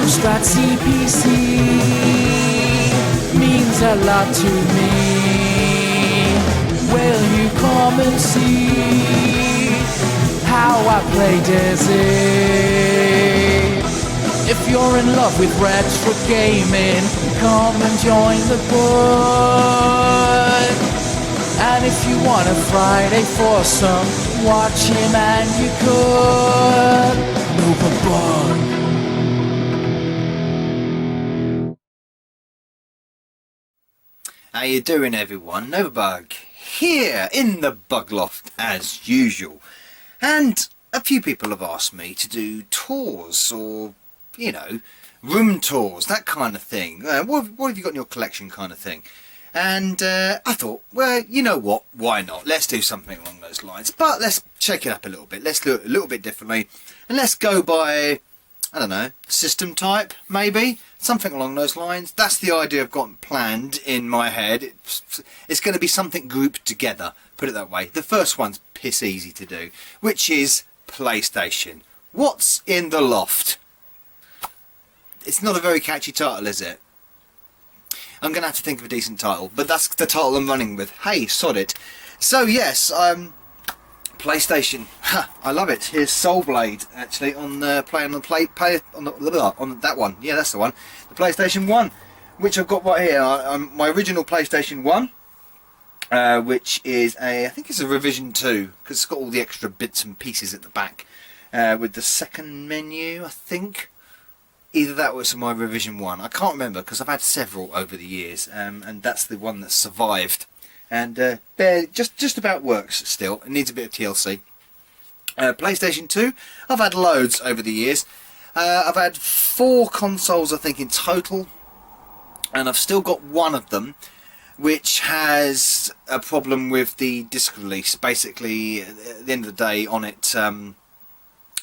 Amstrad CPC means a lot to me. Will you come and see how I play Desi? If you're in love with retro gaming, come and join the board. And if you want a Friday foursome, watch him and you could. Novabug. How you doing, everyone? Novabug here in the Bug Loft as usual. And a few people have asked me to do tours or, you know, room tours, that kind of thing. What have you got in your collection kind of thing? And I thought, well, you know what, why not? Let's do something along those lines. But let's shake it up a little bit. Let's do it a little bit differently. And let's go by, I don't know, system type, maybe? Something along those lines. That's the idea I've got planned in my head. It's going to be something grouped together, put it that way. The first one's piss easy to do, which is PlayStation. What's in the loft? It's not a very catchy title, is it? I'm going to have to think of a decent title, but that's the title I'm running with. Hey, sod it. So yes, PlayStation. I love it. Here's Soul Blade actually on the on that one. Yeah, that's the one. The PlayStation 1, which I've got right here. My original PlayStation 1, which is I think it's a revision 2 because it's got all the extra bits and pieces at the back with the second menu, I think. Either that was my revision 1. I can't remember because I've had several over the years, and that's the one that survived. And just about works still. It needs a bit of TLC. PlayStation 2, I've had loads over the years. I've had 4 consoles, I think, in total, and I've still got one of them which has a problem with the disc release. Basically, at the end of the day, on it,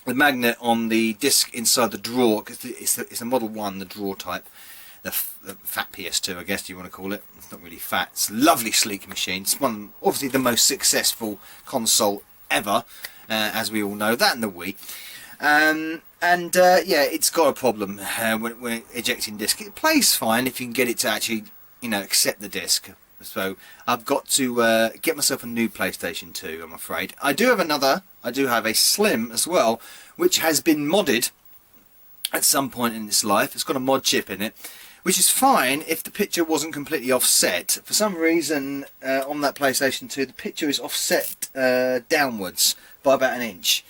the magnet on the disc inside the drawer, because it's a Model 1, the drawer type, the fat PS2, I guess you want to call it. It's not really fat. It's a lovely, sleek machine. It's one, obviously, the most successful console ever, as we all know. That and the Wii. Yeah, it's got a problem when ejecting disc. It plays fine if you can get it to actually, you know, accept the disc. So I've got to get myself a new PlayStation 2, I'm afraid. I do have a Slim as well, which has been modded at some point in its life. It's got a mod chip in it, which is fine if the picture wasn't completely offset. For some reason, on that PlayStation 2, the picture is offset downwards by about an inch.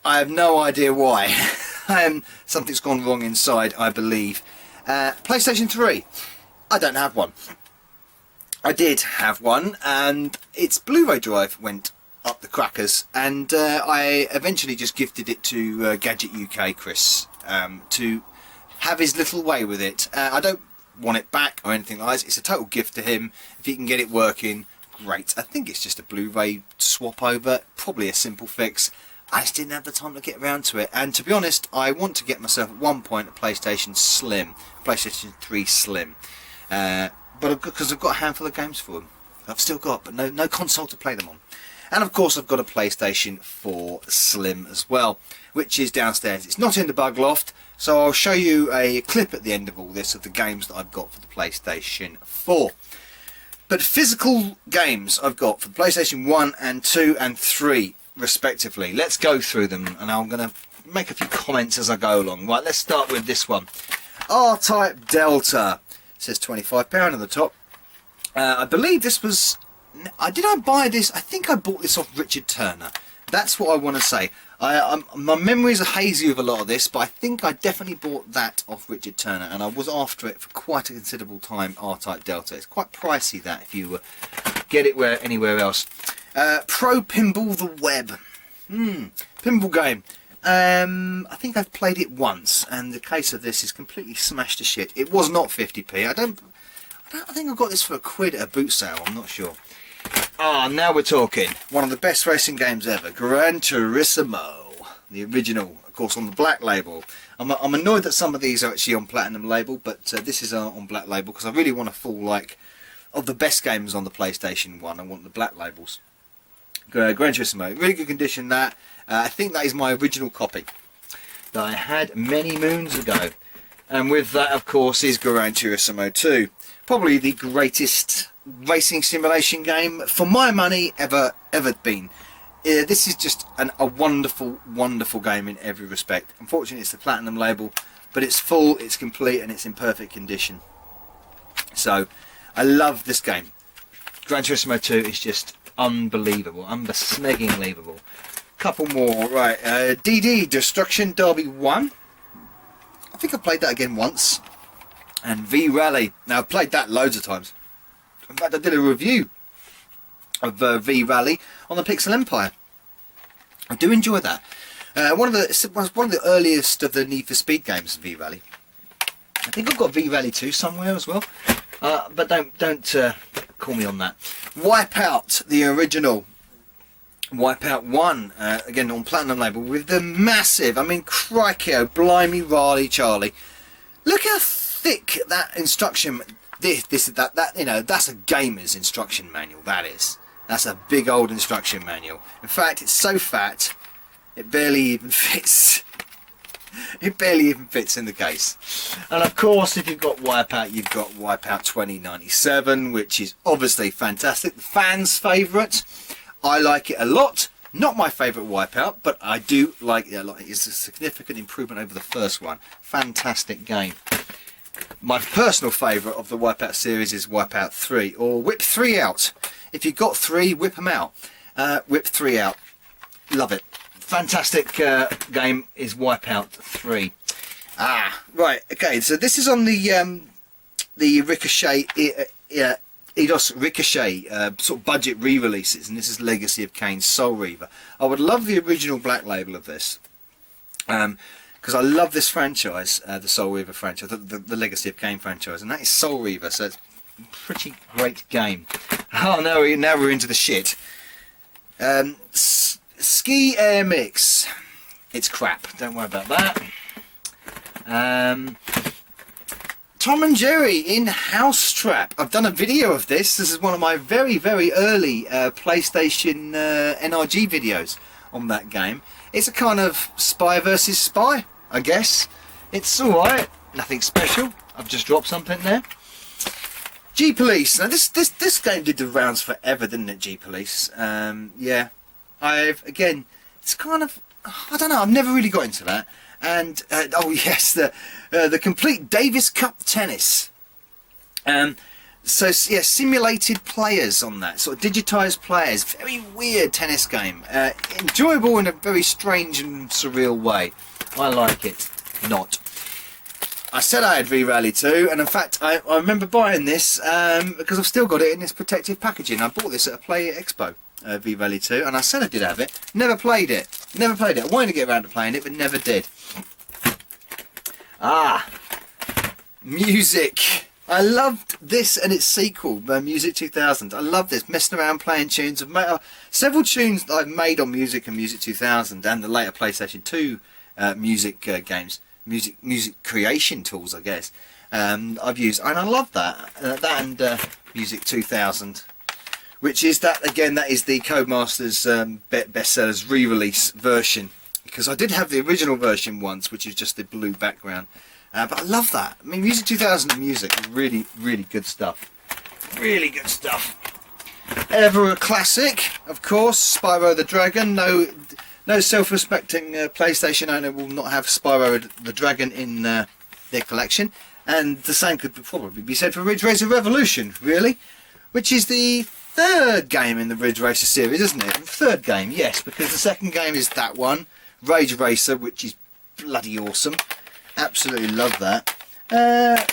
I have no idea why. Something's gone wrong inside, I believe. PlayStation 3, I don't have one. I did have one, and its Blu-ray drive went up the crackers, and I eventually just gifted it to Gadget UK Chris to have his little way with it. I don't want it back or anything like that. It's a total gift to him. If he can get it working, great. I think it's just a Blu-ray swap over, probably a simple fix. I just didn't have the time to get around to it, and to be honest, I want to get myself at one point a PlayStation Slim, PlayStation 3 Slim. But because I've got a handful of games for them, I've still got, but no console to play them on. And of course I've got a PlayStation 4 Slim as well, which is downstairs. It's not in the Bug Loft, so I'll show you a clip at the end of all this of the games that I've got for the PlayStation 4. But physical games I've got for the PlayStation 1 and 2 and 3 respectively. Let's go through them, and I'm going to make a few comments as I go along. Right, let's start with this one. R-Type Delta. It says £25 on the top. I believe this was... Did I buy this? I think I bought this off Richard Turner. That's what I want to say. My memories are hazy with a lot of this, but I think I definitely bought that off Richard Turner, and I was after it for quite a considerable time, R-Type Delta. It's quite pricey, that, if you get it anywhere else. Pro Pinball the Web. Pinball game. I think I've played it once, and the case of this is completely smashed to shit. It was not 50p. I think I got this for £1 at a boot sale. I'm not sure. Ah, now we're talking. One of the best racing games ever, Gran Turismo, the original, of course, on the black label. I'm annoyed that some of these are actually on platinum label, but this is on black label because I really want a full, like, of the best games on the PlayStation 1. I want the black labels. Gran Turismo, really good condition. That I think that is my original copy that I had many moons ago. And with that, of course, is Gran Turismo 2. Probably the greatest racing simulation game, for my money, ever been. This is just a wonderful, wonderful game in every respect. Unfortunately, it's the Platinum label, but it's full, it's complete, and it's in perfect condition. So, I love this game. Gran Turismo 2 is just unbelievable, unbelievable. Couple more, right? DD Destruction Derby 1. I think I played that again once. And V Rally. Now, I've played that loads of times. In fact, I did a review of V Rally on the Pixel Empire. I do enjoy that. One of the earliest of the Need for Speed games, V Rally. I think I've got V Rally 2 somewhere as well. But don't call me on that. Wipeout, the original. Wipeout 1, again on Platinum label, with the massive, I mean, crikey, oh, blimey, Riley, Charlie. Look how thick that instruction, that, you know, that's a gamer's instruction manual, that is. That's a big old instruction manual. In fact, it's so fat, it barely even fits. It barely even fits in the case. And of course, if you've got Wipeout, you've got Wipeout 2097, which is obviously fantastic. The fans' favourite. I like it a lot. Not my favourite Wipeout, but I do like it a lot. It's a significant improvement over the first one. Fantastic game. My personal favourite of the Wipeout series is Wipeout 3, or Whip 3 out. If you've got 3, whip them out. Whip 3 out. Love it. Fantastic game is Wipeout 3. Right, okay, so this is on the Ricochet, Eidos Ricochet sort of budget re-releases, and this is Legacy of Kain Soul Reaver. I would love the original black label of this, because I love this franchise, the Soul Reaver franchise, the Legacy of Kain franchise, and that is Soul Reaver, so it's a pretty great game. Oh, now we're into the shit. Ski Air Mix. It's crap. Don't worry about that. Tom and Jerry in House Trap. I've done a video of this. This is one of my very, very early PlayStation NRG videos on that game. It's a kind of spy versus spy, I guess. It's alright. Nothing special. I've just dropped something there. G-Police. Now this game did the rounds forever, didn't it, G-Police? Yeah. Again, it's kind of, I don't know, I've never really got into that. And oh yes, the complete Davis Cup tennis. So yeah, simulated players on that, sort of digitized players. Very weird tennis game. Enjoyable in a very strange and surreal way. I like it. Not. I said I had V-Rally 2, and in fact I remember buying this because I've still got it in this protective packaging. I bought this at a Play Expo. V-Rally 2, and I said I did have it. Never played it. Never played it. I wanted to get around to playing it, but never did. Music. I loved this and its sequel, Music 2000. I love this, messing around playing tunes. I've made several tunes that I've made on Music and Music 2000, and the later PlayStation 2 music games, music creation tools, I guess. I've used, and I love that. That and Music 2000. Which is that, again, that is the Codemasters Bestsellers re-release version. Because I did have the original version once, which is just the blue background. But I love that. I mean, Music 2000 music, really, really good stuff. Really good stuff. Ever a classic, of course, Spyro the Dragon. No self-respecting PlayStation owner will not have Spyro the Dragon in their collection. And the same could probably be said for Ridge Racer Revolution, really. Which is the third game in the Ridge Racer series, isn't it? Third game, yes, because the second game is that one, Rage Racer, which is bloody awesome. Absolutely love that. I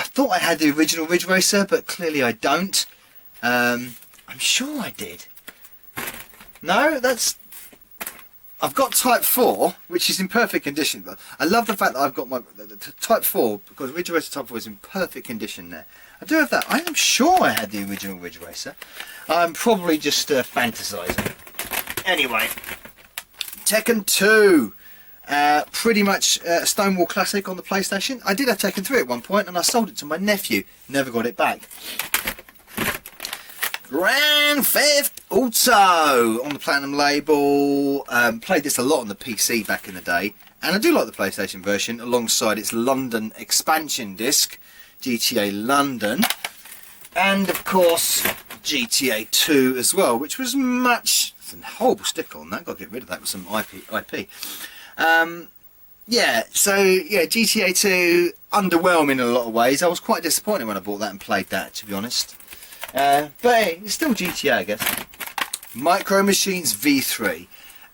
thought I had the original Ridge Racer, but clearly I don't. I'm sure I did. No, I've got Type 4, which is in perfect condition. But I love the fact that I've got the Type 4, because Ridge Racer Type 4 is in perfect condition there. I do have that. I am sure I had the original Ridge Racer. I'm probably just fantasising. Anyway, Tekken 2. Pretty much a Stonewall classic on the PlayStation. I did have Tekken 3 at one point, and I sold it to my nephew. Never got it back. Grand Theft Auto on the Platinum label. Played this a lot on the PC back in the day, and I do like the PlayStation version alongside its London expansion disc, GTA London, and of course GTA 2 as well, which was much. It's a horrible sticker on that. Got to get rid of that with some IP. Yeah, so yeah, GTA 2 underwhelming in a lot of ways. I was quite disappointed when I bought that and played that, to be honest. But hey, it's still GTA, I guess. Micro Machines V3.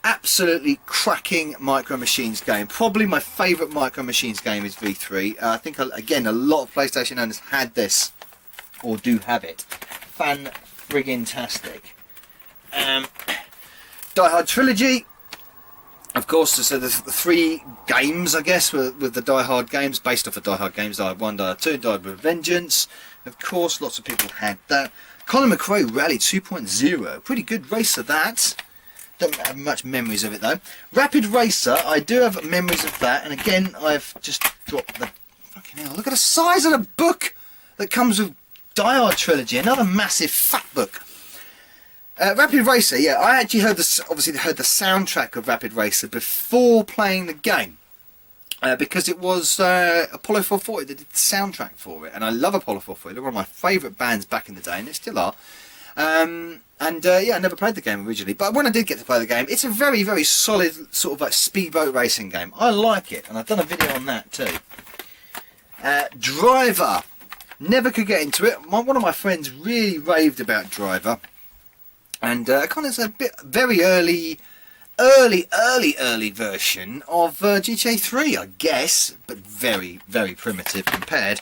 Absolutely cracking Micro Machines game. Probably my favourite Micro Machines game is V3. I think, again, a lot of PlayStation owners had this, or do have it. Fan-friggin-tastic. Die Hard Trilogy. Of course, so there's the 3 games, I guess, with the Die Hard games, based off of Die Hard games. Die Hard 1, Die Hard 2, Die Hard with Vengeance. Of course, lots of people had that. Colin McRae Rally 2.0. Pretty good racer, that. Don't have much memories of it, though. Rapid Racer, I do have memories of that. And again, I've just dropped the... Fucking hell, look at the size of the book that comes with Die Hard Trilogy. Another massive fat book. Rapid Racer, yeah, I actually obviously heard the soundtrack of Rapid Racer before playing the game. Because it was Apollo 440 that did the soundtrack for it. And I love Apollo 440. They're one of my favourite bands back in the day, and they still are. Yeah, I never played the game originally. But when I did get to play the game, it's a very, very solid sort of like speedboat racing game. I like it, and I've done a video on that too. Driver. Never could get into it. One of my friends really raved about Driver. And kind of a bit very early version of GTA 3, I guess, but very, very primitive compared.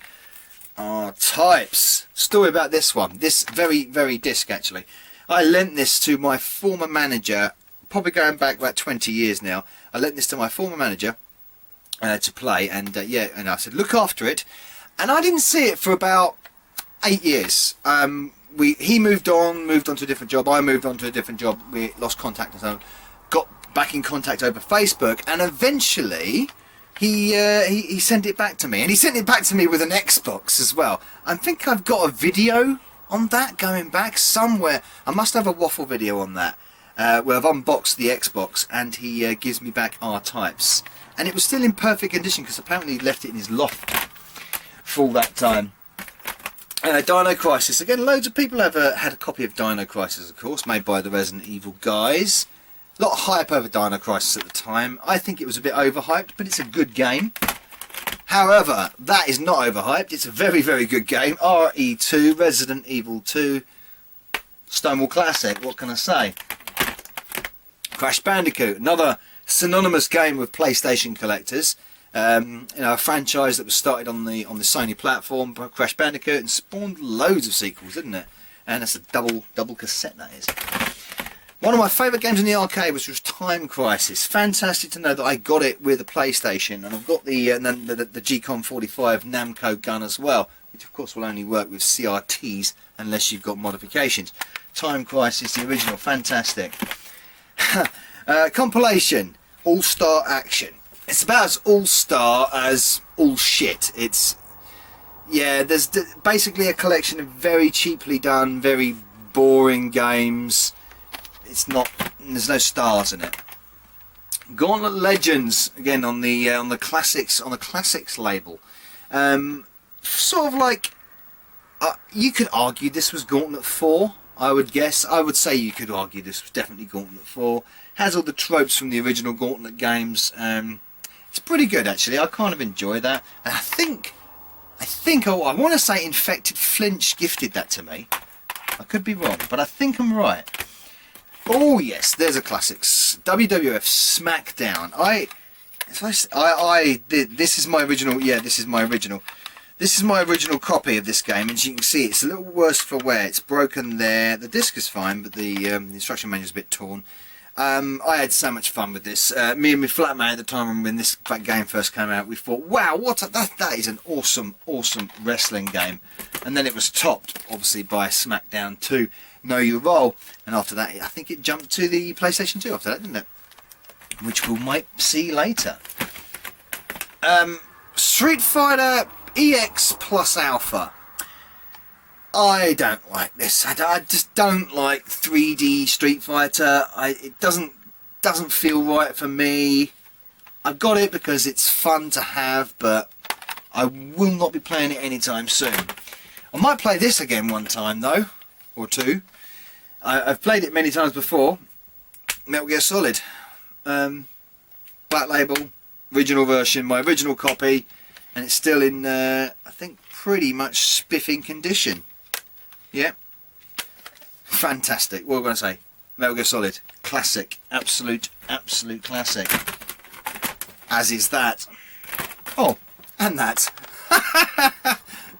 Types. Story about this one. This very disc, actually. I lent this to my former manager, probably going back about 20 years now. I lent this to my former manager to play, and yeah, and I said, look after it. And I didn't see it for about 8 years. He moved on to a different job. I moved on to a different job. We lost contact and so on. Got back in contact over Facebook, and eventually he sent it back to me, and he sent it back to me with an Xbox as well. I think I've got a video on that going back somewhere. I must have a Waffle video on that where I've unboxed the Xbox, and he gives me back R-Types, and it was still in perfect condition because apparently he left it in his loft for all that time. Dino Crisis. Again, loads of people have had a copy of Dino Crisis, of course, made by the Resident Evil guys. A lot of hype over Dino Crisis at the time. I think it was a bit overhyped, but it's a good game. However, that is not overhyped. It's a very, very good game. RE2, Resident Evil 2, Stonewall Classic. What can I say? Crash Bandicoot, another synonymous game with PlayStation collectors. You know, a franchise that was started on the Sony platform by Crash Bandicoot and spawned loads of sequels, didn't it? And it's a double cassette, that is. One of my favourite games in the arcade was Time Crisis. Fantastic to know that I got it with a PlayStation, and I've got the GCOM 45 Namco gun as well, which of course will only work with CRTs unless you've got modifications. Time Crisis, the original, fantastic. Compilation, All-Star Action. It's about as all-star as all shit. It's, yeah, there's basically a collection of very cheaply done, very boring games. It's not, there's no stars in it. Gauntlet Legends, again on the classics label. Sort of like, you could argue this was Gauntlet 4. I would guess. I would say you could argue this was definitely Gauntlet 4. Has all the tropes from the original Gauntlet games. It's pretty good, actually. I kind of enjoy that. And I think, I want to say Infected Flinch gifted that to me. I could be wrong, but I think I'm right. Oh yes, there's a classics. WWF SmackDown. This is my original. Yeah, this is my original. This is my original copy of this game, and as you can see, it's a little worse for wear. It's broken there. The disc is fine, but the instruction manual is a bit torn. I had so much fun with this. Me and my flatmate at the time when this game first came out, we thought, wow, that is an awesome wrestling game. And then it was topped, obviously, by SmackDown 2, Know Your Role. And after that, I think it jumped to the PlayStation 2 after that, didn't it? Which we might see later. Street Fighter EX plus Alpha. I don't like this. I just don't like 3D Street Fighter. It doesn't feel right for me. I've got it because it's fun to have, but I will not be playing it anytime soon. I might play this again one time though, or two. I've played it many times before. Metal Gear Solid, Black Label, original version, my original copy, and it's still in, I think, pretty much spiffing condition. Yeah, fantastic. What am I going to say? Metal Gear Solid, classic, absolute classic. As is that. Oh, and that.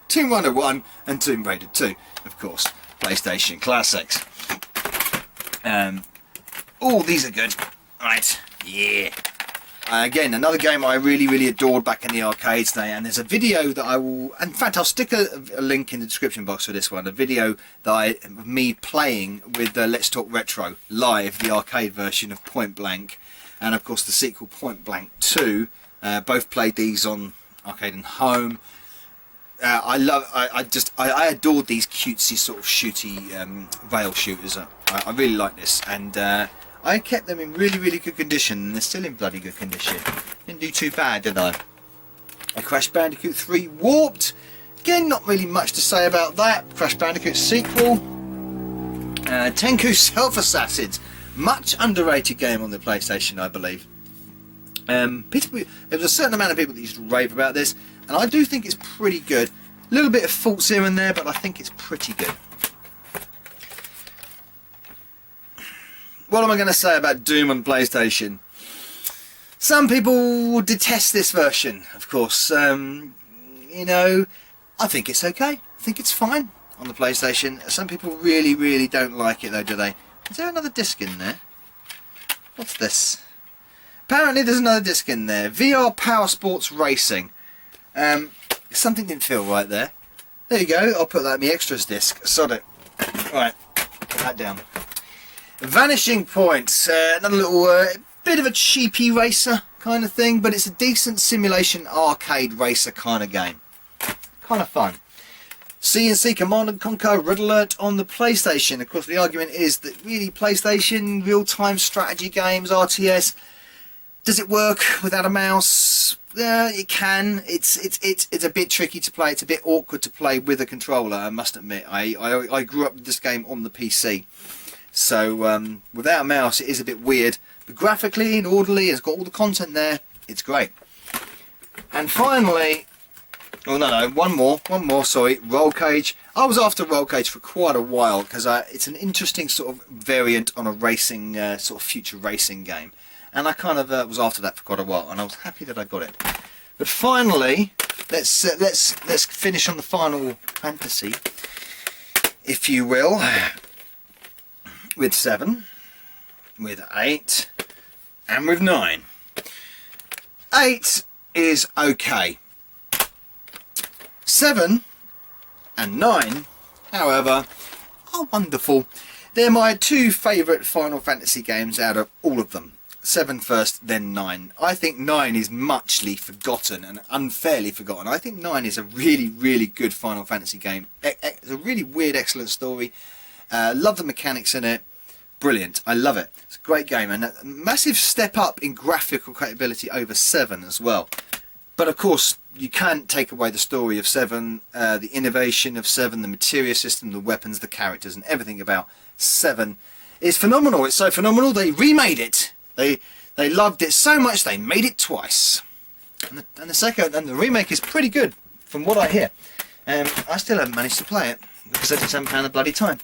Tomb Raider 1 and Tomb Raider 2, of course, PlayStation classics. Oh, these are good. Right, yeah. Again, another game I really adored back in the arcades day, and there's a video that I will, in fact I'll stick a link in the description box for this one, a video that of me playing with Let's Talk Retro live, the arcade version of Point Blank, and of course the sequel Point Blank 2. Both played these on arcade and home. I adored these cutesy sort of shooty rail shooters. I really like this, and I kept them in really good condition, and they're still in bloody good condition. Didn't do too bad, did I? A Crash Bandicoot 3 Warped. Again, not really much to say about that. Crash Bandicoot sequel. Tenku Self Assassins. Much underrated game on the PlayStation, I believe. There was a certain amount of people that used to rave about this, and I do think it's pretty good. A little bit of faults here and there, but I think it's pretty good. What am I going to say about Doom on PlayStation? Some people detest this version, of course. You know, I think it's okay. I think it's fine on the PlayStation. Some people really don't like it though, do they? Is there another disc in there? What's this? Apparently there's another disc in there. VR Power Sports Racing. Something didn't feel right there. There you go. I'll put that in the extras disc. Sod it. Right, put that down. Vanishing Point, another little bit of a cheapy racer kind of thing, but it's a decent simulation arcade racer kind of game. Kind of fun. C&C Command & Conquer Red Alert on the PlayStation. Of course, the argument is that really PlayStation, real-time strategy games, RTS, does it work without a mouse? Yeah, it can. It's a bit tricky to play. It's a bit awkward to play with a controller, I must admit. I grew up with this game on the PC. So without a mouse it is a bit weird, but graphically and orderly, it's got all the content there, it's great. And finally, oh no, one more, sorry, Roll Cage. I was after Roll Cage for quite a while because it's an interesting sort of variant on a racing, sort of future racing game, and I kind of was after that for quite a while, and I was happy that I got it. But finally, let's finish on the Final Fantasy, if you will. With 7, with 8, and with 9. 8 is okay. 7 and 9, however, are wonderful. They're my two favourite Final Fantasy games out of all of them. 7 first, then 9. I think 9 is muchly forgotten and unfairly forgotten. I think 9 is a really good Final Fantasy game. It's a really weird, excellent story. Love the mechanics in it. Brilliant. I love it. It's a great game, and a massive step up in graphical capability over 7 as well. But of course, you can't take away the story of 7, the innovation of 7, the materia system, the weapons, the characters, and everything about 7 is phenomenal. It's so phenomenal they remade it. They loved it so much they made it twice. And the remake is pretty good, from what I hear. I still haven't managed to play it because I just haven't found the bloody time.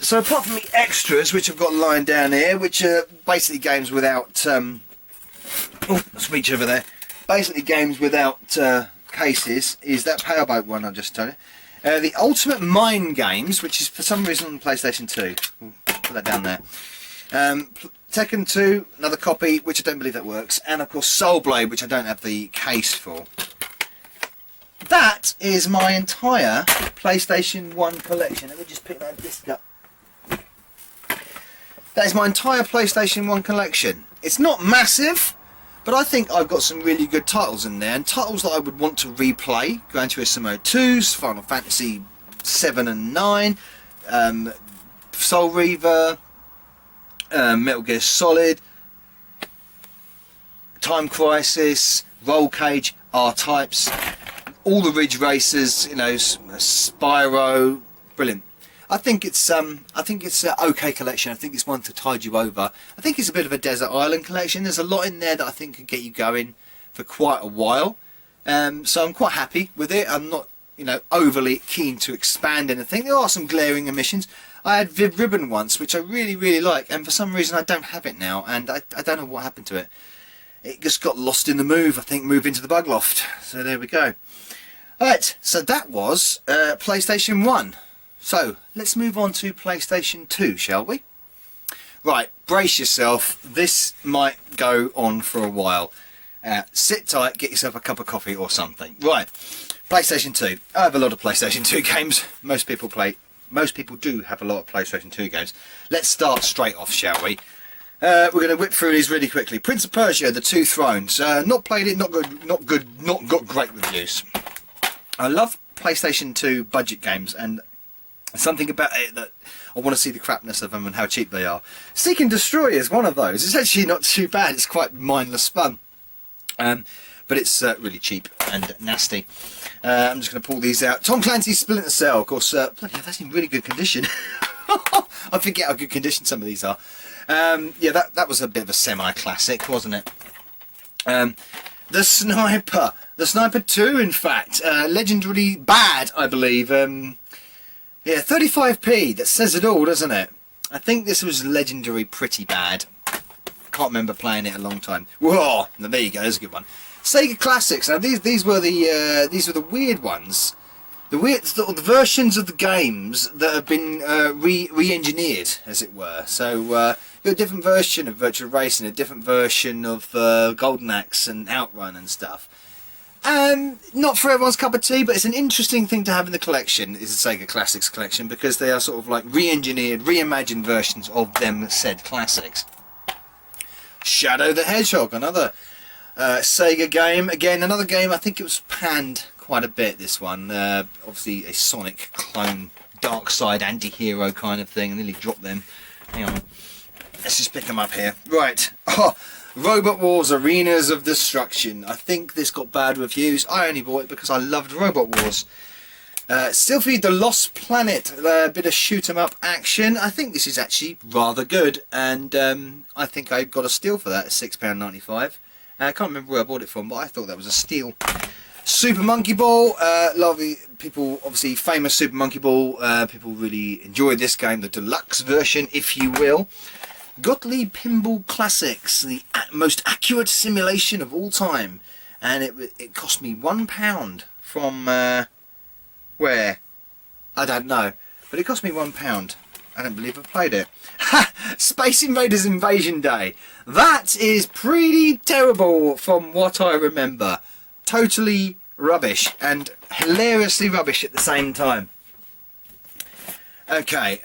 So apart from the extras, which I've got lying down here, which are basically games without... oh, let's reach over there. Basically games without cases, is that Powerboat one I just told you. The Ultimate Mine games, which is for some reason on PlayStation 2. We'll put that down there. Tekken 2, another copy, which I don't believe that works. And of course Soul Blade, which I don't have the case for. That is my entire PlayStation 1 collection. Let me just pick that disc up. That is my entire PlayStation 1 collection. It's not massive, but I think I've got some really good titles in there, and titles that I would want to replay. Gran Turismo 2s, Final Fantasy 7 and 9, Soul Reaver, Metal Gear Solid, Time Crisis, Roll Cage, R-Types, all the Ridge Racers, you know, Spyro, brilliant. I think it's an okay collection. I think it's one to tide you over. I think it's a bit of a desert island collection. There's a lot in there that I think could get you going for quite a while. So I'm quite happy with it. I'm not, you know, overly keen to expand anything. There are some glaring omissions. I had Viv Ribbon once, which I really, really like, and for some reason I don't have it now, and I don't know what happened to it. It just got lost in the move, I think, moved into the Bug Loft. So there we go. Alright, so that was PlayStation 1. So, let's move on to PlayStation 2, shall we? Right, brace yourself. This might go on for a while. Sit tight, get yourself a cup of coffee or something. Right, PlayStation 2. I have a lot of PlayStation 2 games. Most people do have a lot of PlayStation 2 games. Let's start straight off, shall we? We're going to whip through these really quickly. Prince of Persia, The Two Thrones. Not played it, not got great reviews. I love PlayStation 2 budget games, and something about it that I want to see the crapness of them and how cheap they are. Seek and Destroy is one of those. It's actually not too bad. It's quite mindless fun. But it's really cheap and nasty. I'm just going to pull these out. Tom Clancy's Splinter Cell, of course. Bloody hell, that's in really good condition. I forget how good condition some of these are. Yeah, that was a bit of a semi-classic, wasn't it? The Sniper 2, in fact, legendarily bad, I believe. Yeah, 35p, that says it all, doesn't it? I think this was legendary pretty bad. Can't remember playing it a long time. Whoa, there you go, there's a good one. Sega Classics. Now these were the weird ones. The versions of the games that have been re-engineered, as it were. So you got a different version of Virtua Racing, a different version of Golden Axe and Outrun and stuff. Not for everyone's cup of tea, but it's an interesting thing to have in the collection, is the Sega Classics collection, because they are sort of like re-engineered, reimagined versions of them said classics. Shadow the Hedgehog, another Sega game. Again, another game, I think it was panned quite a bit, this one. Obviously a Sonic clone, dark side anti-hero kind of thing. I nearly dropped them. Hang on. Let's just pick them up here. Right. Oh, Robot Wars Arenas of Destruction. I think this got bad reviews. I only bought it because I loved Robot Wars. Sylphie the Lost Planet, a bit of shoot 'em up action. I think this is actually rather good, and I think I got a steal for that at £6.95. I can't remember where I bought it from, but I thought that was a steal. Super Monkey Ball, lovely people, obviously famous Super Monkey Ball. People really enjoyed this game, the deluxe version, if you will. Gottlieb Pinball Classics, the most accurate simulation of all time, and it cost me £1 from where? I don't know, but it cost me £1. I don't believe I played it. Ha! Space Invaders Invasion Day. That is pretty terrible from what I remember. Totally rubbish and hilariously rubbish at the same time. Okay,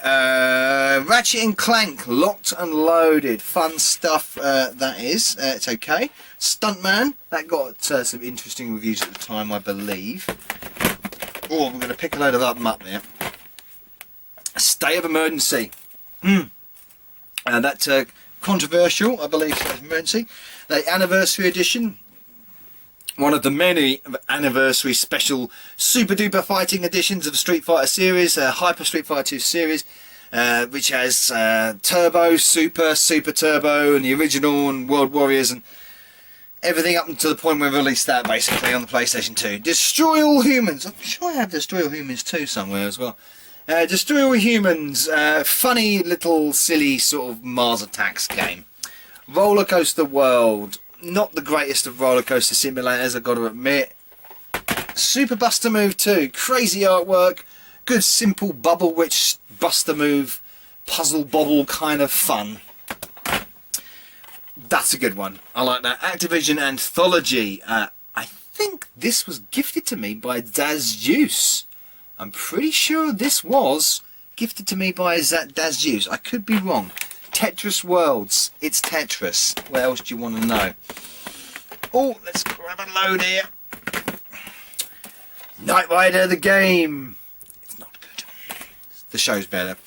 Ratchet and Clank, Locked and Loaded, fun stuff. That is, it's okay. Stuntman, that got some interesting reviews at the time, I believe. Oh, we're going to pick a load of them up there. State of Emergency. That's controversial, I believe. State of Emergency. The Anniversary Edition. One of the many anniversary special super duper fighting editions of the Street Fighter series, Hyper Street Fighter 2 series, which has Turbo, Super, Super Turbo, and the original, and World Warriors, and everything up until the point where we released that basically on the PlayStation 2. Destroy All Humans. I'm sure I have Destroy All Humans 2 somewhere as well. Destroy All Humans, funny little silly sort of Mars Attacks game. Roller Coaster World. Not the greatest of roller coaster simulators, I've got to admit. Super Buster Move 2, crazy artwork, good simple Bubble Witch Buster Move, puzzle bobble kind of fun. That's a good one, I like that. Activision Anthology, I think this was gifted to me by Daz Juice. I'm pretty sure this was gifted to me by Daz Juice, I could be wrong. Tetris Worlds. It's Tetris. What else do you want to know? Oh, let's grab a load here. Knight Rider the game. It's not good. the show's better.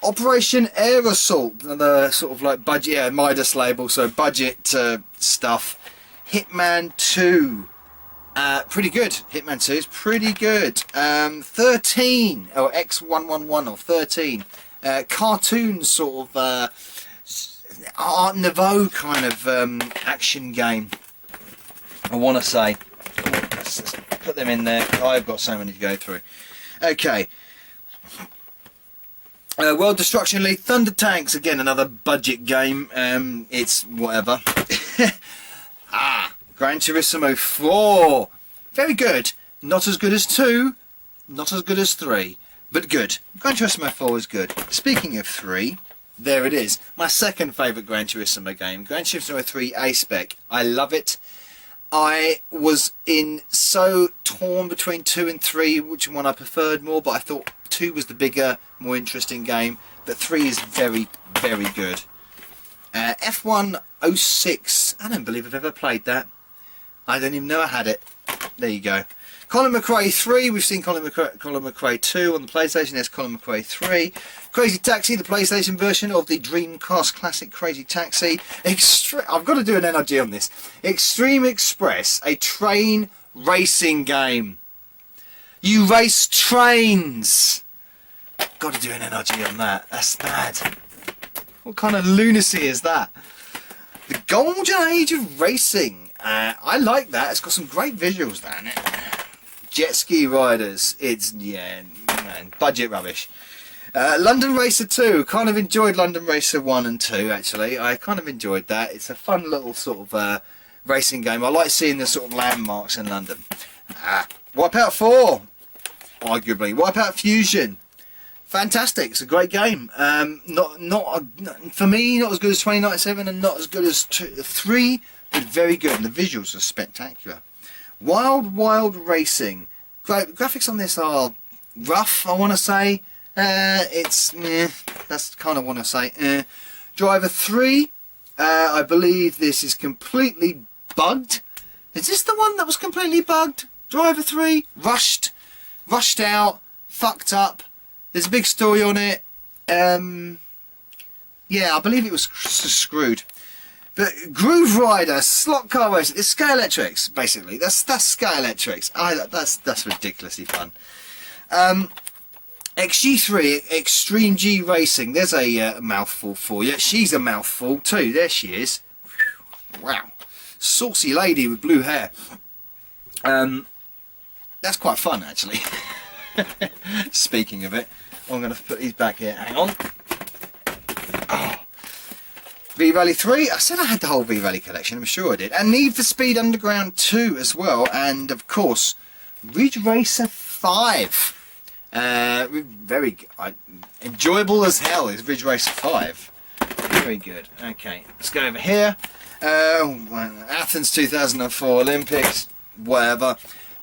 Operation Air Assault, another sort of like budget, yeah, Midas label, so budget stuff. Hitman 2, pretty good. Hitman 2 is pretty good. 13, or X111 or 13, cartoon sort of Art Nouveau kind of action game, I want to say. Let's put them in there. I've got so many to go through. Okay. World Destruction League Thunder Tanks, again another budget game. It's whatever. Gran Turismo 4, very good. Not as good as 2, not as good as 3, but good. Gran Turismo 4 is good. Speaking of 3, there it is. My second favourite Gran Turismo game, Gran Turismo 3 A-Spec. I love it. I was so torn between 2 and 3, which one I preferred more, but I thought 2 was the bigger, more interesting game, but 3 is very, very good. F1 06, I don't believe I've ever played that. I don't even know I had it. There you go. Colin McRae 3, we've seen Colin McRae 2 on the PlayStation, there's Colin McRae 3. Crazy Taxi, the PlayStation version of the Dreamcast classic Crazy Taxi. I've got to do an NRG on this. Extreme Express, a train racing game. You race trains. Got to do an NRG on that. That's mad. What kind of lunacy is that? The Golden Age of Racing. I like that. It's got some great visuals there in it. Jet ski riders. It's, yeah, man, budget rubbish. London Racer 2. Kind of enjoyed London Racer 1 and 2, actually. I kind of enjoyed that. It's a fun little sort of racing game. I like seeing the sort of landmarks in London. Wipeout 4. Arguably. Wipeout Fusion. Fantastic. It's a great game. For me, not as good as 2097 and not as good as 3, but very good. And the visuals are spectacular. Wild Wild Racing. Graphics on this are rough, I want to say. That's kind of want to say. Driver 3. I believe this is completely bugged. Is this the one that was completely bugged? Driver 3. Rushed out. Fucked up. There's a big story on it. Yeah, I believe it was screwed. But Groove Rider, slot car racing, it's Scalextrics, basically. That's Scalextrics. That's ridiculously fun. XG3, Extreme G Racing. There's a mouthful for you. She's a mouthful too. There she is. Wow. Saucy lady with blue hair. That's quite fun, actually. Speaking of it, I'm going to put these back here. Hang on. Oh. V-Rally 3, I said I had the whole V-Rally collection, I'm sure I did. And Need for Speed Underground 2 as well. And of course, Ridge Racer 5. Very enjoyable as hell is Ridge Racer 5. Very good. Okay, let's go over here. Athens 2004 Olympics, whatever.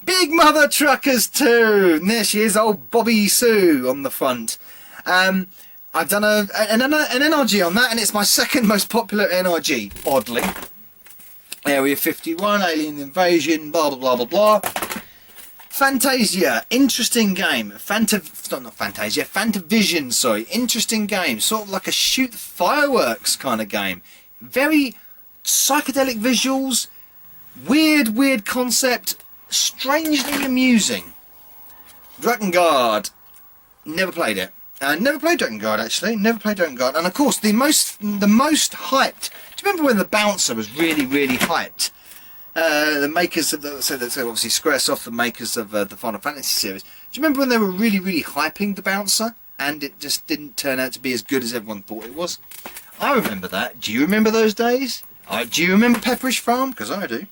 Big Mother Truckers 2. And there she is, old Bobby Sue on the front. I've done an NRG on that, and it's my second most popular NRG, oddly. Area 51, Alien Invasion, blah, blah, blah, blah, blah. Fantasia, interesting game. Fantavision, sorry. Interesting game. Sort of like a shoot fireworks kind of game. Very psychedelic visuals. Weird concept. Strangely amusing. Drakengard. Never played it. Never played Drakengard, actually. Never played Drakengard. And of course, the most hyped. Do you remember when the bouncer was really hyped? The makers of so obviously Squaresoft, the makers of the Final Fantasy series. Do you remember when they were really hyping the bouncer, and it just didn't turn out to be as good as everyone thought it was? I remember that. Do you remember those days? Do you remember Pepperish Farm? Because I do.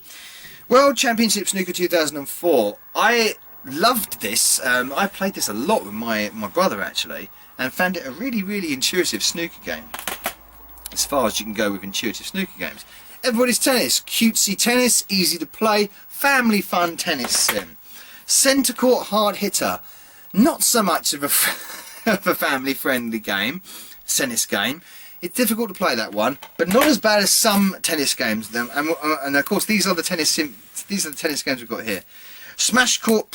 World Championship Snooker 2004. I loved this. I played this a lot with my brother, actually, and found it a really intuitive snooker game. As far as you can go with intuitive snooker games. Everybody's Tennis. Cutesy tennis, easy to play, family fun tennis sim. Centre Court Hard Hitter. Not so much of a family friendly game. Tennis game. It's difficult to play that one, but not as bad as some tennis games. And of course, these are the tennis games we've got here. Smash Court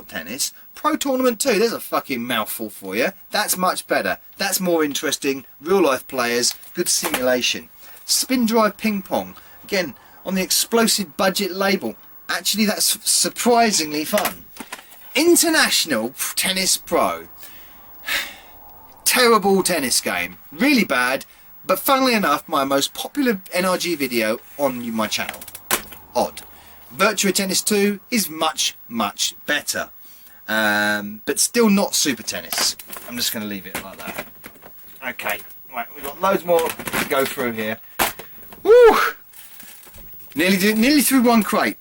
Tennis Pro Tournament 2. There's a fucking mouthful for you. That's much better. That's more interesting. Real life players. Good simulation. Spin Drive Ping Pong. Again, on the explosive budget label. Actually, that's surprisingly fun. International Tennis Pro. Terrible tennis game. Really bad. But funnily enough, my most popular NRG video on my channel. Odd. Virtua Tennis 2 is much, much better. But still not Super Tennis. I'm just going to leave it like that. Okay. Right, we've got loads more to go through here. Woo! Nearly through one crate.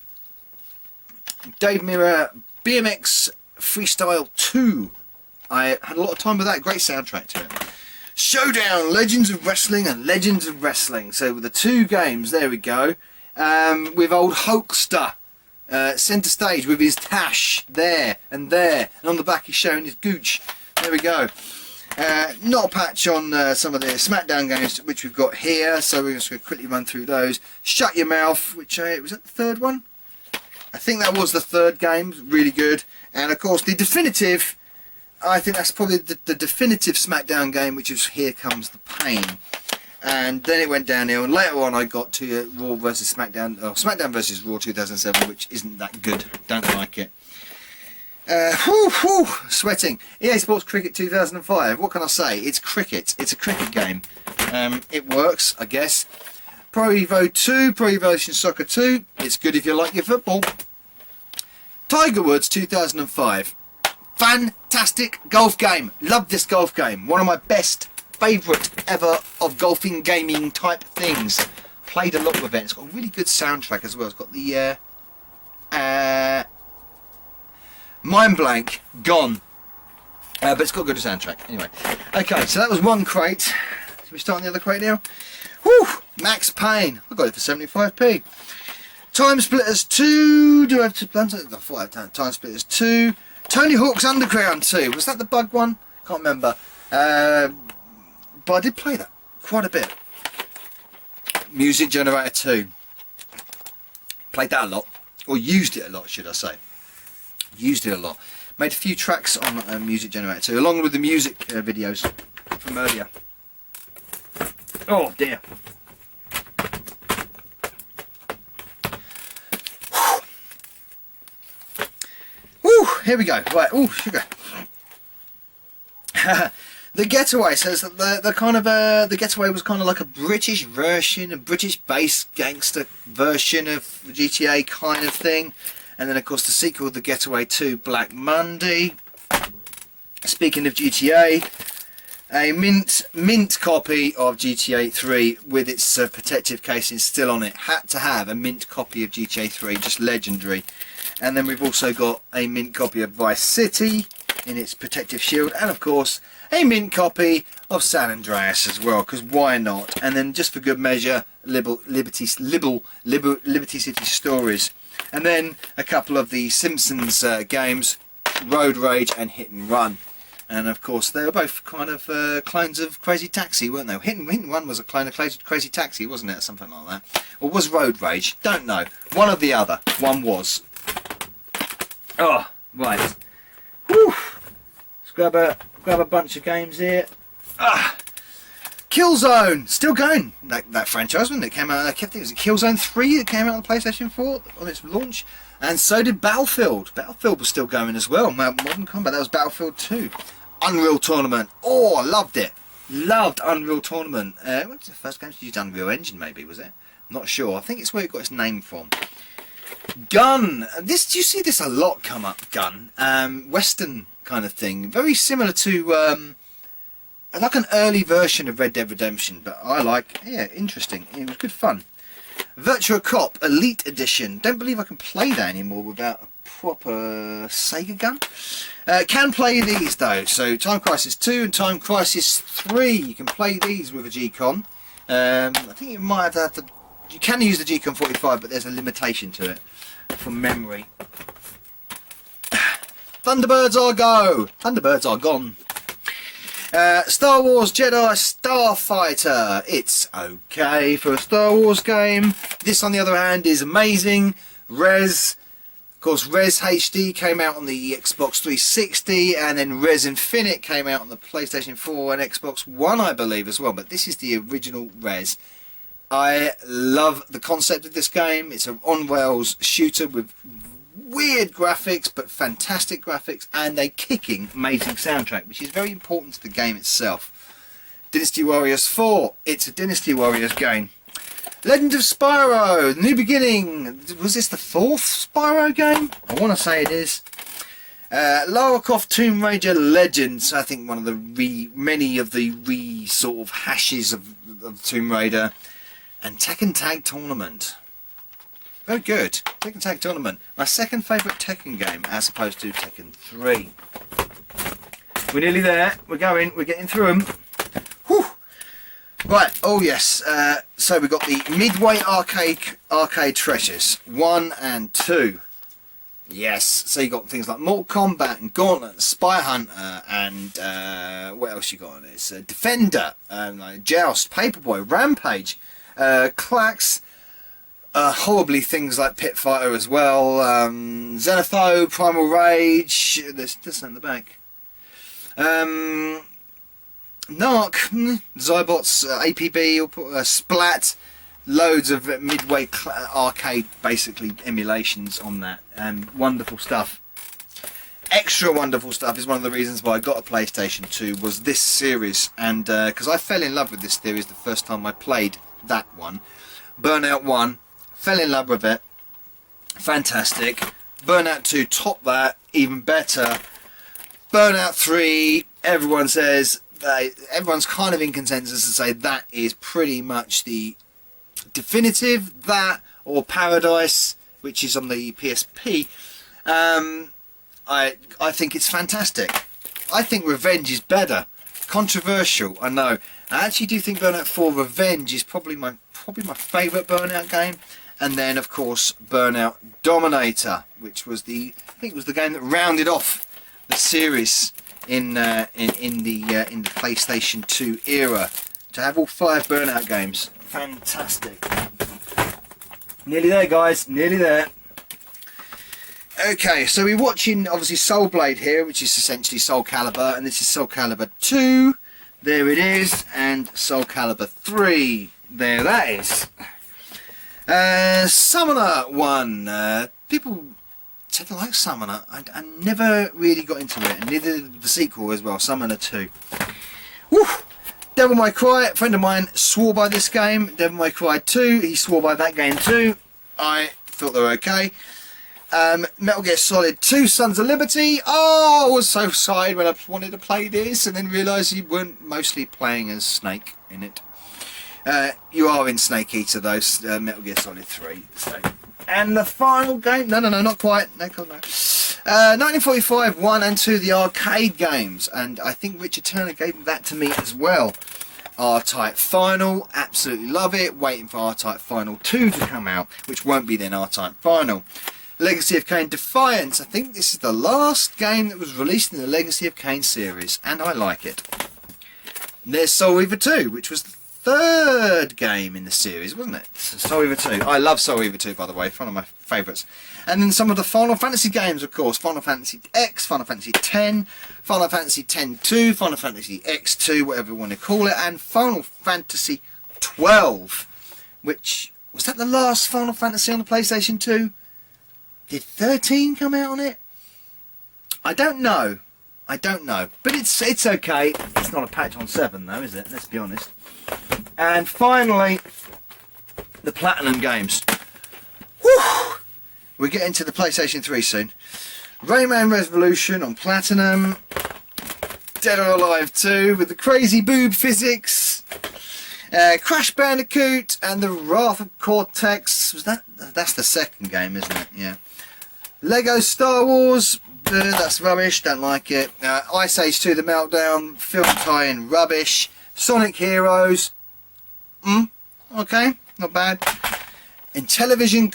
Dave Mirra BMX Freestyle 2. I had a lot of time with that. Great soundtrack to it. Showdown, Legends of Wrestling and Legends of Wrestling. So with the 2 games, there we go. With old Hulkster centre stage with his tash there, and on the back he's showing his gooch. There we go. Not a patch on some of the SmackDown games which we've got here, so we're just going to quickly run through those. Shut Your Mouth, which was that the 3rd one? I think that was the 3rd game. Really good. And of course the definitive, I think that's probably the definitive SmackDown game, which is Here Comes the Pain. And then it went downhill, and later on I got to Raw vs SmackDown, or SmackDown vs Raw 2007, which isn't that good. Don't like it. Sweating. EA Sports Cricket 2005. What can I say? It's cricket. It's a cricket game. It works, I guess. Pro Evo 2, Pro Evolution Soccer 2. It's good if you like your football. Tiger Woods 2005. Fantastic golf game. Love this golf game. One of my best, favourite ever of golfing gaming type things. Played a lot with it. It's got a really good soundtrack as well. It's got the Mind Blank, Gone. But it's got a good soundtrack. Anyway. Okay, so that was one crate. Should we start on the other crate now? Whew! Max Payne. I got it for 75p. Time Splitters 2. Do I have to plan to? I thought I'd done Time Splitters 2. Tony Hawk's Underground 2. Was that the bug one? Can't remember. But I did play that quite a bit. Music Generator 2. Played that a lot. Or used it a lot, should I say. Used it a lot. Made a few tracks on Music Generator 2, along with the music videos from earlier. Oh dear. Woo! Here we go. Right. Oh, sugar. The Getaway says that the kind of the Getaway was kind of like a British version, a British-based gangster version of GTA kind of thing. And then, of course, the sequel, The Getaway 2, Black Monday. Speaking of GTA, a mint copy of GTA 3 with its protective casing still on it. Had to have a mint copy of GTA 3, just legendary. And then we've also got a mint copy of Vice City in its protective shield. And, of course, a mint copy of San Andreas as well, because why not? And then, just for good measure, Liberty City Stories. And then a couple of the Simpsons games, Road Rage and Hit and Run. And of course they were both kind of clones of Crazy Taxi, weren't they? Hit and Run was a clone of Crazy Taxi, wasn't it? Something like that. Or was Road Rage? Don't know. One or the other. One was. Oh, right. Whew. Let's grab a bunch of games here. Ah. Killzone, still going. That franchise, wasn't it? Came out. I kept it. Was it Killzone 3 that came out on the PlayStation 4 on its launch, and so did Battlefield. Battlefield was still going as well. Modern Combat. That was Battlefield 2. Unreal Tournament. Oh, I loved it. Loved Unreal Tournament. What was the first game to use Unreal Engine? Maybe was it? I'm not sure. I think it's where it got its name from. Gun. This, do you see this a lot come up? Gun. Western kind of thing. Very similar to. Like an early version of Red Dead Redemption, but I like, yeah, interesting. It was good fun. Virtua Cop Elite Edition. Don't believe I can play that anymore without a proper Sega gun. Can play these though. So Time Crisis 2 and Time Crisis 3. You can play these with a G-Con. I think you might have to. You can use the G-Con 45, but there's a limitation to it from memory. Thunderbirds are go. Thunderbirds are gone. Star Wars Jedi Starfighter. It's okay for a Star Wars game. This, on the other hand, is amazing. Res, course, Res HD came out on the Xbox 360, and then Res Infinite came out on the PlayStation 4 and Xbox One, I believe, as well. But this is the original Res. I love the concept of this game. It's an on-rails shooter with weird graphics, but fantastic graphics, and a kicking, amazing soundtrack, which is very important to the game itself. Dynasty Warriors 4. It's a Dynasty Warriors game. Legend of Spyro, New Beginning. Was this the 4th Spyro game? I want to say it is. Lara Croft Tomb Raider Legends. I think one of the many of the sort of hashes of Tomb Raider. And Tekken Tag Tournament. Very good. Tekken Tag Tournament. My second favourite Tekken game, as opposed to Tekken 3. We're nearly there. We're getting through them. Whew. Right, oh yes, so we've got the Midway arcade treasures, 1 and 2. Yes, so you got things like Mortal Kombat and Gauntlet, Spy Hunter, and what else you got on this? Defender, like Joust, Paperboy, Rampage, Klax, horribly things like Pit Fighter as well, Xenophobe, Primal Rage, there's this in the back. Narc, Zybots, APB, Splat, loads of Midway arcade basically emulations on that, and wonderful stuff. Extra wonderful stuff is one of the reasons why I got a PlayStation 2 was this series, and because I fell in love with this series the first time I played that one. Burnout 1, fell in love with it, fantastic. Burnout 2 topped that, even better. Burnout 3, everyone says, everyone's kind of in consensus to say that is pretty much the definitive, that or Paradise, which is on the PSP. I think it's fantastic. I think Revenge is better. Controversial, I know. I actually do think Burnout 4 Revenge is probably my favourite Burnout game. And then of course Burnout Dominator, which was I think it was the game that rounded off the series in the PlayStation 2 era. To have all 5 Burnout games, fantastic. Nearly there, guys, nearly there. Okay, so we're watching obviously Soul Blade here, which is essentially Soul Calibur, and this is Soul Calibur 2. There it is, and Soul Calibur 3. There that is. Summoner 1. People tend to like Summoner. I never really got into it, and neither did the sequel as well, Summoner 2. Woo! Devil May Cry, a friend of mine swore by this game. Devil May Cry 2, he swore by that game too. I thought they were okay. Metal Gear Solid 2, Sons of Liberty. Oh, I was so excited when I wanted to play this and then realised you weren't mostly playing as Snake in it. You are in Snake Eater though, Metal Gear Solid 3. So. And the final game, no, not quite. No. 1945, 1 and 2, the arcade games. And I think Richard Turner gave that to me as well. R-Type Final, absolutely love it. Waiting for R-Type Final 2 to come out, which won't be then R-Type Final. Legacy of Kain Defiance. I think this is the last game that was released in the Legacy of Kain series, and I like it. And there's Soul Reaver 2, which was the 3rd game in the series, wasn't it? Soul Reaver 2. I love Soul Reaver 2, by the way, one of my favourites. And then some of the Final Fantasy games, of course. Final Fantasy X, Final Fantasy X, Final Fantasy X-2, Final Fantasy X2, whatever you want to call it, and Final Fantasy 12, which, was that the last Final Fantasy on the PlayStation 2? Did 13 come out on it? I don't know. But it's okay. It's not a patch on 7 though, is it? Let's be honest. And finally, the Platinum games. Whew! We're getting to the PlayStation 3 soon. Rayman Revolution on Platinum. Dead or Alive 2 with the crazy boob physics. Crash Bandicoot and the Wrath of Cortex. That's the 2nd game, isn't it? Yeah. Lego Star Wars. That's rubbish. Don't like it. Ice Age 2: The Meltdown. Film tie-in. Rubbish. Sonic Heroes. Okay. Not bad. Intellivision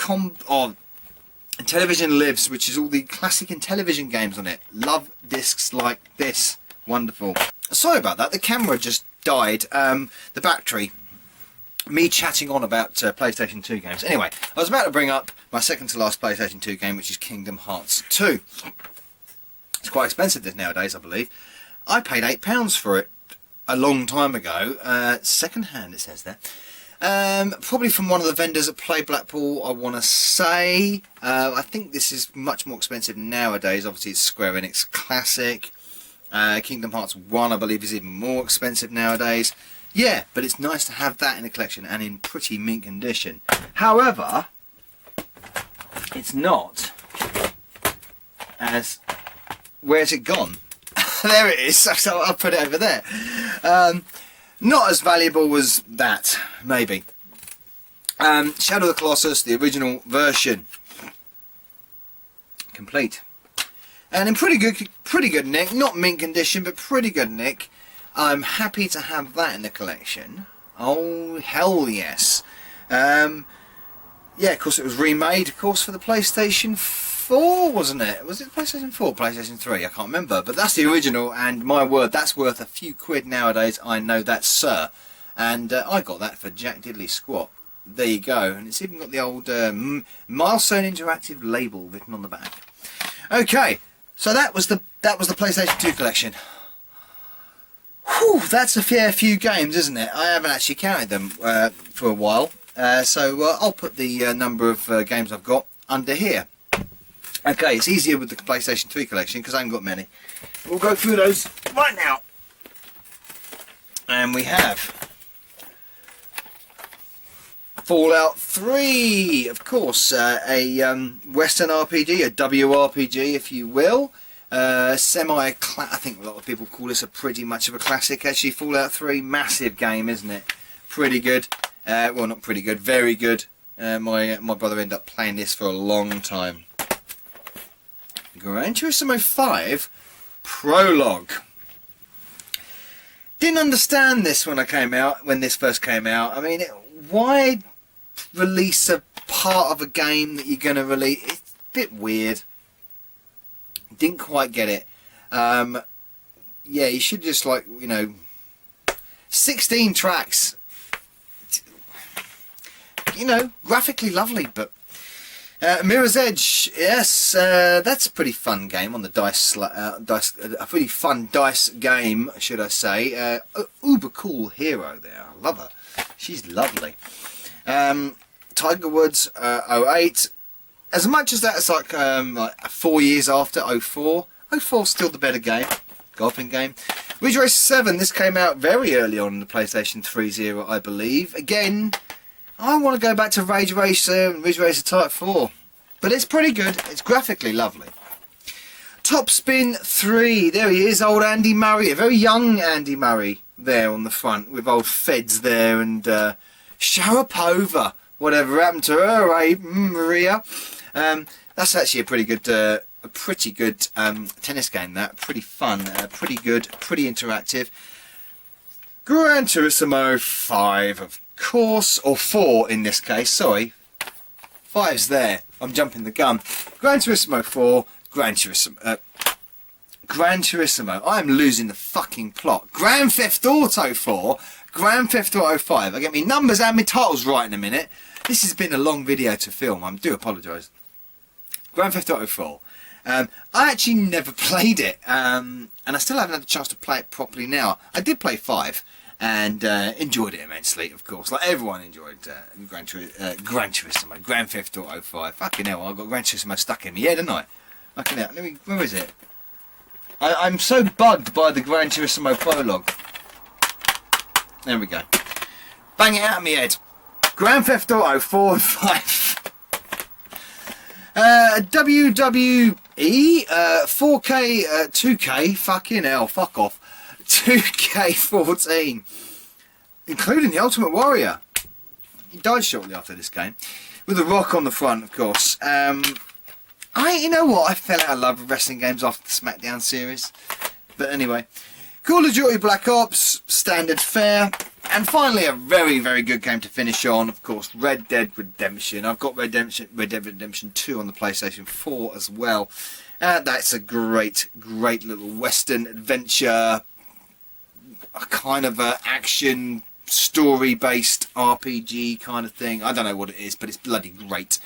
Lives, which is all the classic Intellivision games on it. Love discs like this. Wonderful. Sorry about that. The camera just died. The battery. Me chatting on about PlayStation 2 games. Anyway, I was about to bring up my second to last PlayStation 2 game, which is Kingdom Hearts 2. It's quite expensive nowadays, I believe. I paid £8 for it a long time ago. Second hand, it says there. Probably from one of the vendors at Play Blackpool, I want to say. I think this is much more expensive nowadays. Obviously, it's Square Enix Classic. Kingdom Hearts 1, I believe, is even more expensive nowadays. Yeah, but it's nice to have that in the collection and in pretty mint condition. However, it's not as... Where's it gone? There it is, so I'll put it over there. Not as valuable as that, maybe. Shadow of the Colossus, the original version. Complete. And in pretty good nick, not mint condition, but pretty good nick. I'm happy to have that in the collection. Oh, hell yes. Yeah, of course it was remade, of course, for the PlayStation 4, wasn't it? Was it PlayStation 4, PlayStation 3? I can't remember, but that's the original, and my word, that's worth a few quid nowadays. I know that, sir. And I got that for Jack Diddley Squat. There you go, and it's even got the old Milestone Interactive label written on the back. Okay, so that was the PlayStation 2 collection. Whew, that's a fair few games, isn't it? I haven't actually counted them for a while, so I'll put the number of games I've got under here. Okay, it's easier with the PlayStation 3 collection because I haven't got many. We'll go through those right now. And we have Fallout 3, of course, a Western RPG, a WRPG if you will. I think a lot of people call this a pretty much of a classic actually. Fallout 3, massive game, isn't it? Pretty good. Well, not pretty good, very good. My brother ended up playing this for a long time. Gran Turismo 5 Prologue. Didn't understand this when this first came out. I mean, why release a part of a game that you're going to release? It's a bit weird. Didn't quite get it. Yeah, you should just 16 tracks. Graphically lovely, but Mirror's Edge, yes, that's a pretty fun game on the dice. A pretty fun dice game, should I say? Uber cool hero there. I love her. She's lovely. Tiger Woods 08. As much as that's like 4 years after 04. 04's still the better game. Golfing game. Ridge Racer 7. This came out very early on in the PlayStation 3 era, I believe. Again, I want to go back to Ridge Racer and Ridge Racer Type 4. But it's pretty good. It's graphically lovely. Top Spin 3. There he is, old Andy Murray. A very young Andy Murray there on the front with old Feds there and Sharapova. Whatever happened to her, eh, Maria? That's actually a pretty good tennis game. That pretty fun, pretty good, pretty interactive. Gran Turismo 5, of course, or 4 in this case. Sorry, 5's there. I'm jumping the gun. Gran Turismo 4, Gran Turismo. I'm losing the fucking plot. Grand Theft Auto 4, Grand Theft Auto 5. I get me numbers and my titles right in a minute. This has been a long video to film. I do apologise. Grand Theft Auto 4. I actually never played it, and I still haven't had a chance to play it properly now. I did play 5 and enjoyed it immensely, of course. Like everyone enjoyed Gran Turismo, Grand Theft Auto 5. Fucking hell, I got Gran Turismo stuck in me, yeah, didn't I? Fucking hell, where is it? I'm so bugged by the Gran Turismo prologue. There we go. Bang it out of my head. Grand Theft Auto 4 and 5. WWE 4K 2K, fucking hell, fuck off. 2K14, including the Ultimate Warrior. He died shortly after this game, with a rock on the front, of course. You know what? I fell out of love with wrestling games after the SmackDown series. But anyway, Call of Duty Black Ops, standard fare. And finally, a very, very good game to finish on, of course, Red Dead Redemption. I've got Red Dead Redemption 2 on the PlayStation 4 as well. That's a great, great little Western adventure, a kind of a action, story-based RPG kind of thing. I don't know what it is, but it's bloody great.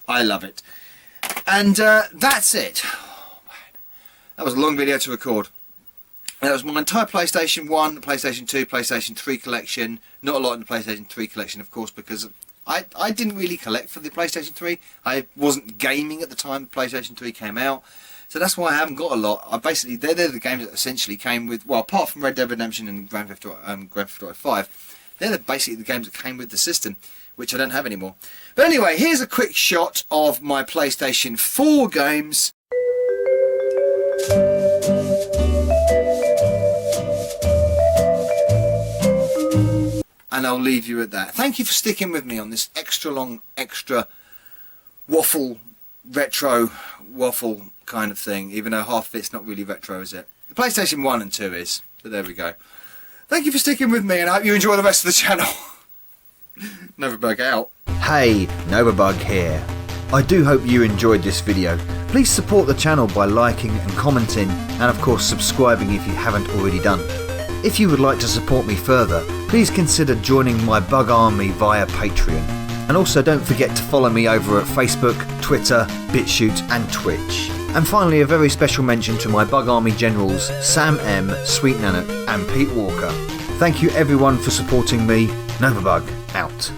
I love it. And that's it. Oh, man. That was a long video to record. That was my entire PlayStation 1, PlayStation 2, PlayStation 3 collection. Not a lot in the PlayStation 3 collection, of course, because I didn't really collect for the PlayStation 3. I wasn't gaming at the time the PlayStation 3 came out. So that's why I haven't got a lot. They're the games that essentially came with, well, apart from Red Dead Redemption and Grand Theft Auto 5, they're basically the games that came with the system, which I don't have anymore. But anyway, here's a quick shot of my PlayStation 4 games. And I'll leave you at that. Thank you for sticking with me on this extra long, extra retro waffle kind of thing, even though half of it's not really retro, is it? The PlayStation 1 and 2 is, but there we go. Thank you for sticking with me, and I hope you enjoy the rest of the channel. Novabug out. Hey, Novabug here. I do hope you enjoyed this video. Please support the channel by liking and commenting, and of course subscribing if you haven't already done. If you would like to support me further, please consider joining my Bug Army via Patreon. And also don't forget to follow me over at Facebook, Twitter, BitChute and Twitch. And finally, a very special mention to my Bug Army generals Sam M, Sweet Nana and Pete Walker. Thank you everyone for supporting me. Novabug out.